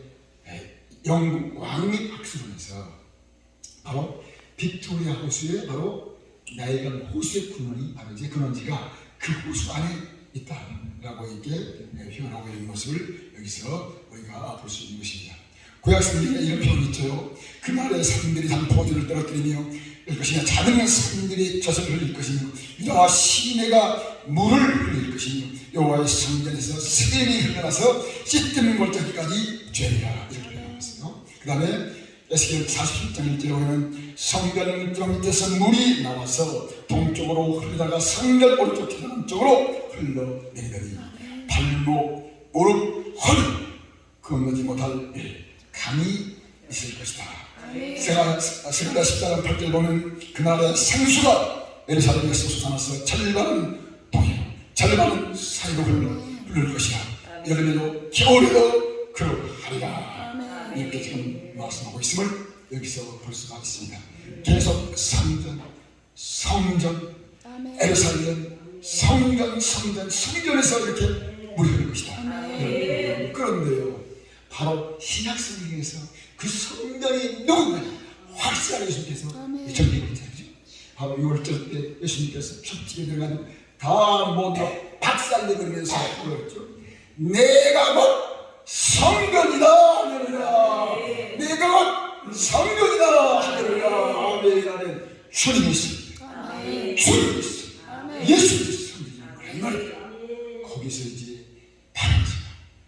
영국 왕립 학술원에서 바로 빅토리아 호수에 바로 나일강 호수의 근원이 바로 이제 근원지가 그 호수 안에 있다라고 이렇게 표현하고 있는 모습을 여기서 우리가 볼 수 있는 것입니다. 구약 성경에 이런 표현이 있죠. 그날에 산들이 산포도를 떨어뜨리며 일 것이며 작은 산들이 젖을 흘릴 것이며 유다와 시내가 물을 흘릴 것이며 여호와의 성전에서 샘이 흘러나서 씻는 골짜기까지 죄리라 이렇게 표현했어요. 그 다음에 에스겔 47장 1절에 보면 성전 밑에서 물이 나와서 동쪽으로 흐르다가 성전 오른쪽 남쪽으로 흘러내리더니 발목, 무릎, 허리 건너지 못할 강이 있을 것이다. 세가 14장 8절 보면 그날의 생수가 예루살렘에서 솟아나서 절반은 동해로 절반은 사이로 흐를 것이야. 여름에도 겨울에도 그러하리라. 하리라. 아멘. 이렇게 지금 말씀하고 있음을 여기서 볼 수가 있습니다. 계속 성전, 아멘. 에루살렘, 성전에서 이렇게 물이 흐를 것이다. 그런데요, 바로 신약 성경에서 그 성전이 누군가 확실하게 예수님께서 정리하고 있잖아요. 바로 6월절 때 예수님께서 첫집에 들어가는 다 모두 박살내버리면서 그랬죠. 내가 곧 성전이다 하느니라. 내가 곧 성전이다 하느니라. 아멘. 나는 주님이 있습니다. 주님이 있습니다. 예수님이 성전이다. 이 말이에요. 거기서 이제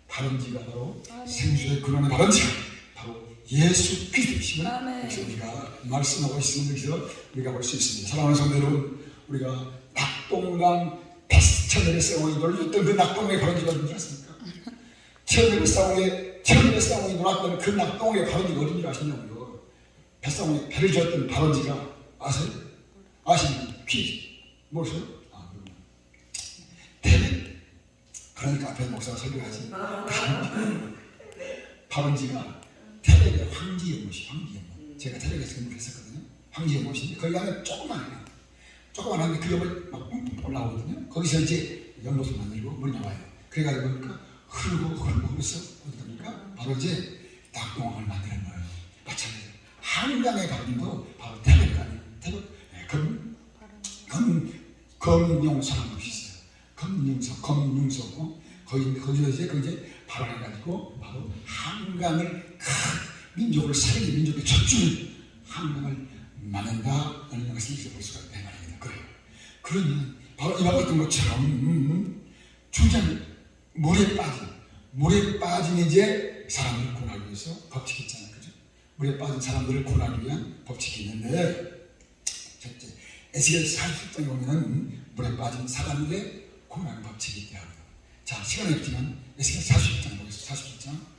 바른지가 바로 생수의 근원의 바른지가 바로 예수 그리스도이심을 여기서 우리가 말씀하고 있으면 여기서 우리가 볼 수 있습니다. 사랑하는 성도 여러분, 우리가 낙동강 천년의 싸움이 놀렸던 그 낙동강의 바른지가 어딘지 아십니까? 천년의 싸움이 놀았던 그 낙동강의 바른지가 어딘지 아시냐고요? 뱃싸움에 배를 쥐었던 바른지가 아세요? 아십니까? 모르세요? 태백. 그러니까 앞에 목사가 설교하지. 바른지가 태백의 황지연못이 황지연못. 제가 태백에서 근무를 했었거든요. 황지연못인데 거기 가면 조그만한데 그 연못이 막 뿜뿜 올라오거든요. 거기서 이제 연못을 만들고 물이 나와요. 그래가지고 보니까 흐르고서 어디 갑니까? 바로 이제 낙동강을 만드는 거예요. 마찬가지로 한강의 바른도 바로 태백이 아니에요. 검용사람이 있어요. 검용서. 거기서 이제 발언해가지고 바로 한강을 큰 민족을 살리는 민족의 젖줄 한강을 만든다는 것을 이제 볼 수가 있다 말입니다. 그래요. 그러면 바로 이와 같은 것처럼 주장 물에 빠진 이제 사람들을 구원하기 위해서 법칙이 있잖아요. 그죠? 물에 빠진 사람들을 구원하기 위한 법칙이 있는데 첫째 에스겔 40장에 보면 물에 빠진 사람들의 구원하는 법칙이 있대요. 자, 시간이 없지만 에스겔 40장 보겠습니다. 40장.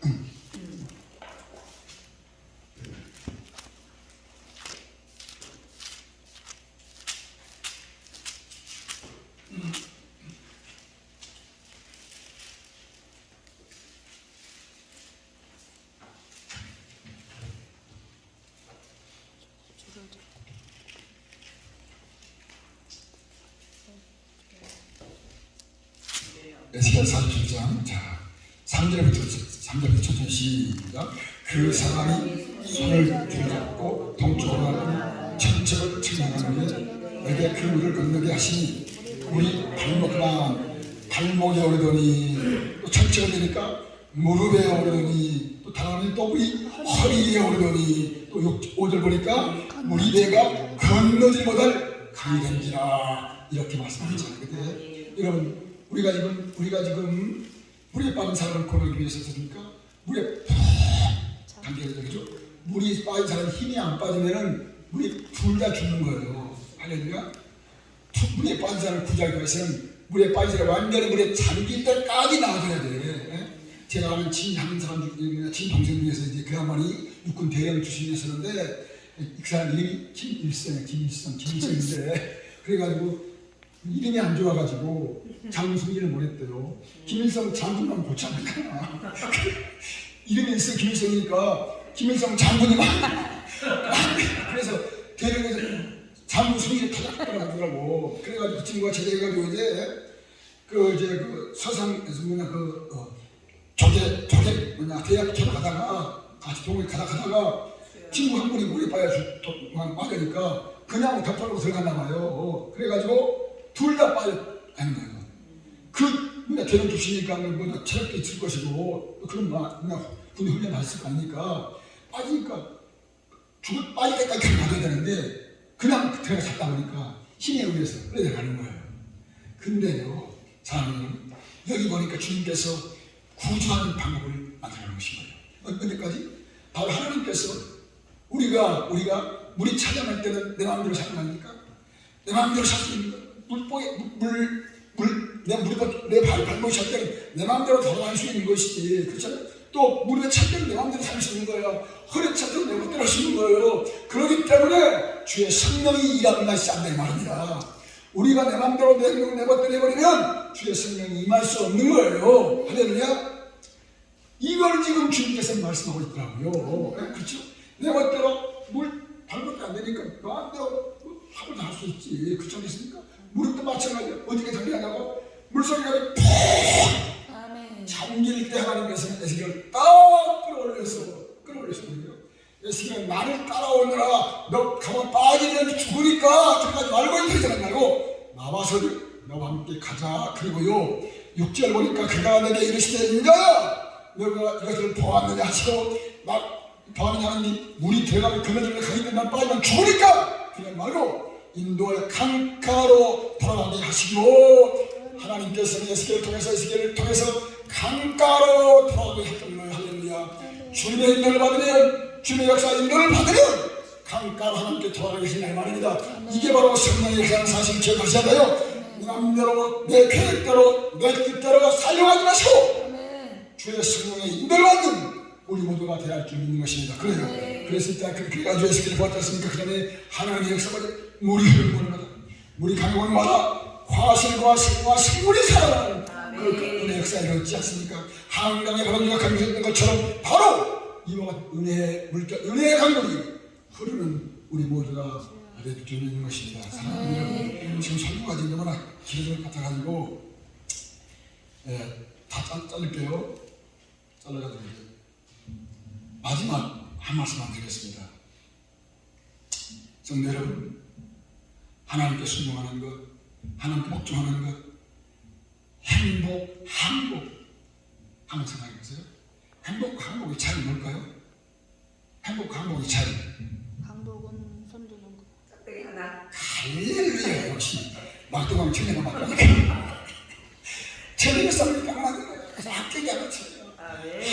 에스겔 47장, 자, 3절부터 천천히 시작. 그 사람이 손을 들잡고 동쪽으로 가는 천척을 측량하는 내게 그 물을 건너게 하시니 물이 발목에 오르더니 또 천척을 되니까 무릎에 오르더니 또 다음에 또 물이 허리에 오르더니 또 5절 보니까 물이 내가 건너지 못할 강이 된지라 이렇게 말씀하셨잖아요. 근데 여러분 우리가 지금 물에 빠진 사람을 구원하기 위해서 습니까? 물에 푹 담겨야 되죠. 물이 빠진 사람이 힘이 안 빠지면은 물이 둘 다 죽는 거예요. 할렐루야. 물에 빠진 사람을 구제하기 위해서는 물에 빠진 사람이 완전히 물에 잠길 때까지 나와줘야 돼. 제가 아는 한 사람 중에 친 동생 중에서 이제 그 양반이 육군 대령 출신이었었는데 그 사람 이름이 김일성인데 그래가지고 이름이 안 좋아가지고 장군 승진을 못했대요. 김일성 장군만 고치 않을까. 이름이 있어 김일성이니까 김일성 장군이만. 그래서 대령에서 장군 승진을 타작하더라고. 그래가지고 그 친구가 제대해가지고 그 서상에서 대학 졸업하다가 같이 동호회 가다가 친구 한 분이 물에 빠져 맞으니까 그냥 덮어놓고 들어갔나 봐요. 그래가지고 둘 다 빠져 가는 거예요. 대령 출신이니까 체력도 있을 것이고 그런 군대 훈련 받았을 거 아니니까 빠지니까 빠질 때까지 가야 되는데 그냥 들어가 잤다 보니까 힘에 의해서 끌려가는 거예요. 근데요, 사람은 여기 보니까 주님께서 구조하는 방법을 만들어 놓으신 거예요. 언제까지? 바로 하나님께서 우리가 물이 찾아날 때는 내 마음대로 살아납니까? 내 마음대로 살 수 있습니까? 내 발목이 찰 때는 내 마음대로 돌아갈 수 있는 것이지. 그렇잖아요? 또 물에 찰 때는 내 마음대로 살 수 있는 거예요. 허리에 찰 때는 내 마음대로 할 수 있는 거예요. 그렇기 때문에 주의 성령이 일하는 날이 싼다 이 말입니다. 우리가 내 마음대로 내 멋대로 해버리면 주의 성령이 임할 수 없는 거예요. 할렐루야. 이걸 지금 주님께서 말씀하고 있더라고요. 그렇죠? 내 멋대로 물 발밖에 안 되니까 마음대로 합을 다 할 수 있지. 그렇지 않습니까? 무릎도 마찬가지야. 어떻게 정리하냐고 물소리가 푹 아멘. 잠길 때 하나님께서는 에스겔을 딱 끌어올렸어요. 에스겔 나를 따라오느라 너 가만 빠지면 죽으니까 들어가지 말고 이러지 말고 나와서 너와 함께 가자. 그리고요 6절 보니까 그가 내게 이르시되 인자야 너가 이것을 보았느냐 하시고 막 보았느냐 하니 물이 들어가면 그네들을 가는데 난 빠지면 죽으니까 그냥 말고 인도의 강가로 돌아가게 하시고 하나님께서는 에스겔을 통해서 강가로 돌아가게 하셨던 할렐루야. 주님의 인도를 받으면 주님의 역사 인도를 받으면 강가로 하나님께 돌아가게 하신다는 말입니다. 이게 바로 성령의 역사는 사실 기억하셔야 돼요. 내 맘대로 내 계획대로 내 뜻대로 살려가지 마시고 주의 성령의 인도를 받는 우리 모두가 돼야 할 줄 믿는 것입니다. 그래요. 그래서 일단 그렇게 가지고 에스겔을 보았지 않습니까? 그 다음에 하나님의 역사가 물이 흐르는 곳마다 물이 가는 곳마다 화실과 생과 생물이 살아나는 그 은혜의 역사가 이루어지지 않습니까? 한강에 바로 우리가 강조했던 것처럼 바로 이와 같은 은혜의 물결, 은혜의 강물이 흐르는 우리 모두가 될 줄 믿는 것입니다. 사랑하는 여러분, 지금 설교가 지금 너무나 길어질 것 같아가지고 다 자를게요. 잘라가지고 마지막 한 말씀만 드리겠습니다. 성도 여러분, 하나님께 순종하는 것, 하나님께 복종하는 것, 행복, 항복 한번 생각해보세요. 행복과 항복의 차이 뭘까요? 행복과 항복의 차이. 방법은 손주는 거. 짝대기 하나. 할렐루야. 역시 막동하면 천리가 막동하니까 천리가 싸우니까 막동하니까 그래서 합격이 하나 차이요.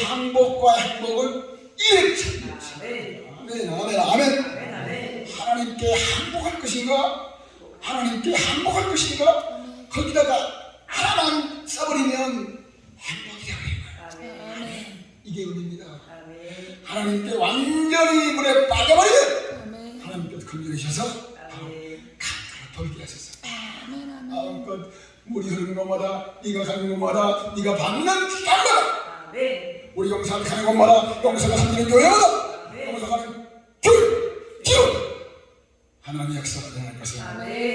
항복과 행복은 이의 차이예요. 아멘. 하나님께 항복할 것인가? 하나님께 항복할 것인가? 거기다가 하나만 써버리면 행복이 되어버린 거예요. 이게 의미입니다. 하나님께 완전히 물에 빠져버리면 하나님께서 건져내셔서 바로 강가로 돌게 하셔서 마음껏 물이 흐르는 곳마다 네가 가는 곳마다 네가 받는 땅마다 우리 용사가 가는 곳마다 용사가 섬기는 교회마다 용사가 가는 교회 기업 하나님의 역사가 일어날 것을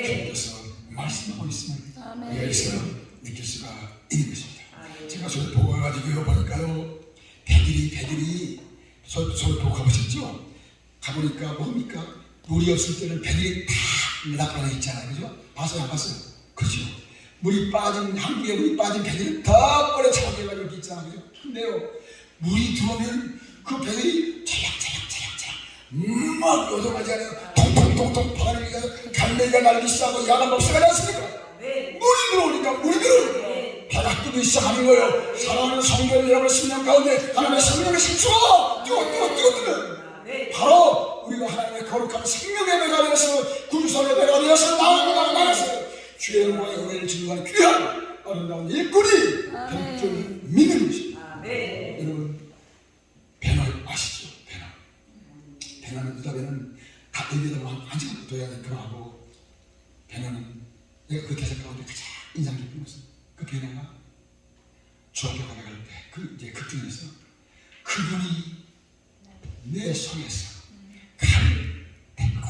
주님께서 말씀하고 있으면 우리가 여기서 느낄 수가 있는 것입니다. 제가 저를 보고 가가지고요 보니까요 배들이 저를 보고 가보셨죠? 가보니까 뭡니까? 물이 없을 때는 배들이 다 나가게 있잖아요. 그죠? 봤어요? 안 봤어요? 그죠? 물이 빠진 한국에 물이 빠진 배들이 다 꺼내 차게 이렇게 있잖아요. 그죠? 근데요 물이 들어오면 그 배들이 막 요동하지 않아요. 통통통통 바람이가 갈매기가 날기 시작하고 야간 법사가 났습니까? 물이 들어오니까 바닥도 시작하는 거예요. 사랑하는 성도들 여러분 10년 가운데 하나님의 생명의 신수가 뜨거 바로 우리가 하나님의 거룩한 생명의 배가 되어서 구주선의 배가 되어서 나가서 주의 영광의 은혜를 증거하는 귀한 아름다운 일꾼이 될 줄 믿는 것입니다. 여러분 배너 아시죠? 배너는 유다배는 여기에다 한 시간부터 해야 그만하고 배너는 내가 그 대사 가운데 가장 인상 깊은 것은 그 배너가 중학교 가갈 때 그 이제 극중에서 그분이 내 손에서 칼을 뱉고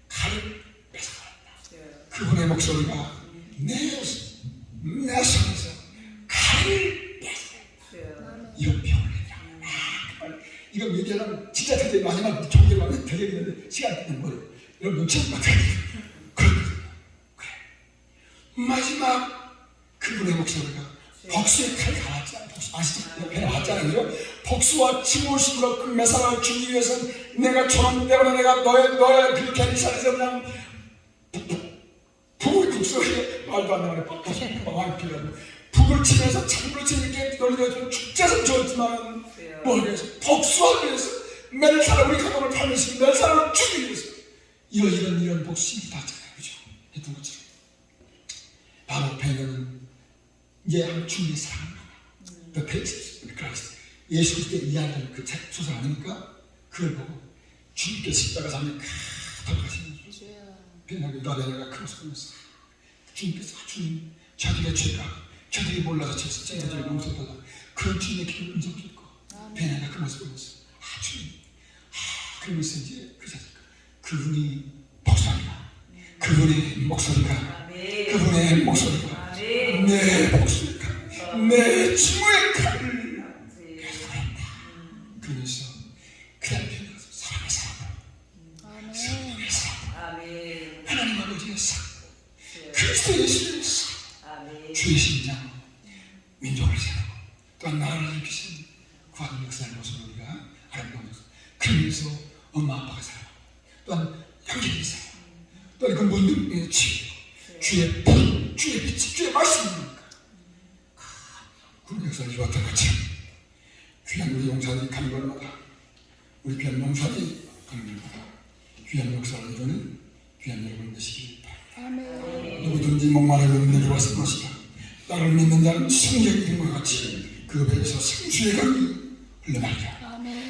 칼을 뺏어버렸다. 그분의 목소리가 내 손에서 칼을 뺏어버렸다. 이런 표현을 해라. 이거 얘기하면 진짜 되게 마지막 종교를 하면 되게 있는데 시간 때문에 뭐예요? 여러분 눈치 못 봐요. 그래. 마지막 그분의 목소리가 복수의 칼이 갈았잖아요. 아시죠? 배는 왔잖아요. 복수와 침울심으로 그 매사를 주기 위해서는 내가 저런 때문에 내가 너의 그 갱산에서 그냥 북을 북소리에 말도 안 나가네. 북을 치면서 창문을 치니까 돌려서 축제에서 죽었지만 뭘 위해서? 복수하기 위해서 멜사를 우리 가족을 팔면서 멜사를 죽이기 위해서 이런 복수심이 닿잖아요. 그죠? 했던 것처럼 바로 배는 이제 한 주님의 사랑을 The Face of Christ 예수 그리스도의 이야기하는 그 책 소설 아닙니까? 그걸 보고 주님께 십자가 장에 돌아가시는 배나가 유다배나가 큰 소리면서 주님께서 주님 저들의 죄가 저들이 몰라서 죄를 용서받아 그런 주님의 길을 인정했고 배나가 그 모습을 보면서 주님, 그러면서 이제 그분이 목소리가, 그분의 목소리가, 아멘. 그분의 목소리가, 아멘. 내 목소리가, 내 친구의 칼을 아멘. 그러면서 그 다음에 가서 사랑의 사랑, 성령의 사랑, 아멘. 하나님 아버지의 사랑, 그리스도 예수의 사랑, 아멘. 주의 심장, 민족을 사랑하고 또한 나라를 일으키신 구하는 역사의 모습을 우리가 아름다운 역사. 그러면서 엄마 아빠가 사랑하고 또한 형제들이 사랑하고 또한 그 문둥이의 치유, 주의 빛, 주의 빛이 주의 말씀이니까 그 역사를 이루었던 것처럼 귀한 우리 용사들이 가는 곳마다, 우리 귀한 용사들이 가는 곳마다 귀한 역사를 이루는 귀한 여러분 되시길 바랍니다. 누구든지 목마르고 내려왔을 것이다. 나를 믿는 자는 성령이 있는 것 같이 그 배에서 생수의 강이 흘러나리라.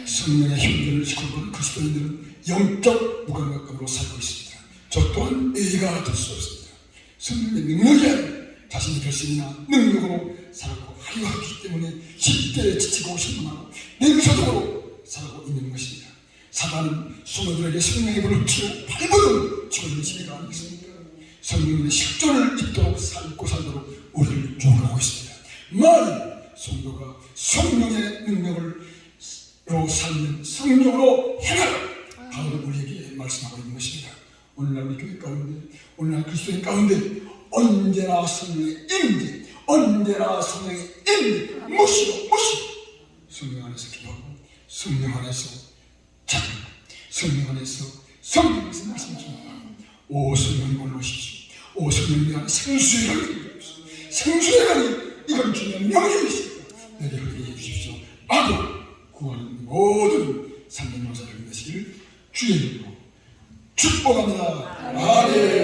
성령의 힘들을 지키는 그리스도인들은 영적 무감각감으로 살고 있습니다. 저 또한 A가 될 수 없습니다. 성령의 능력이 아닌 자신의 결심이나 능력으로 살고 하려 하기 때문에 쉽게 지치고 실망하고 냉소적으로 살고 있는 것입니다. 사단은 성도들에게 성령의 불을 치고 발버둥 치고 있는 시대가 아니겠습니까? 성령의 실존을 잊도록 살고 살도록 우리를 유혹하고 있습니다. 만일 성도가 성령의 능력으로 살면 성령으로 행하라, 바울은 우리에게 말씀하고 있는 것입니다. 오늘날 우리 교회 가운데, 오늘날 그리스도인 가운데 언제나 성령의 임재, 언제나 성령의 임재, 무시로 성령 안에서 기도하고 성령 안에서 자기, 성령 안에서 성령에서 말씀해 줍니다. 오 성령님 올라오십시오. 오 성령님 안에 생수의 강이 흘러주십시오. 생수의 강이 이건 주님의 명령이십니다. 내게 흐르게 해주십시오. 나도 구하는 모든 삶의 용사를 되시기를 주의 이름으로 축복합니다. 아멘.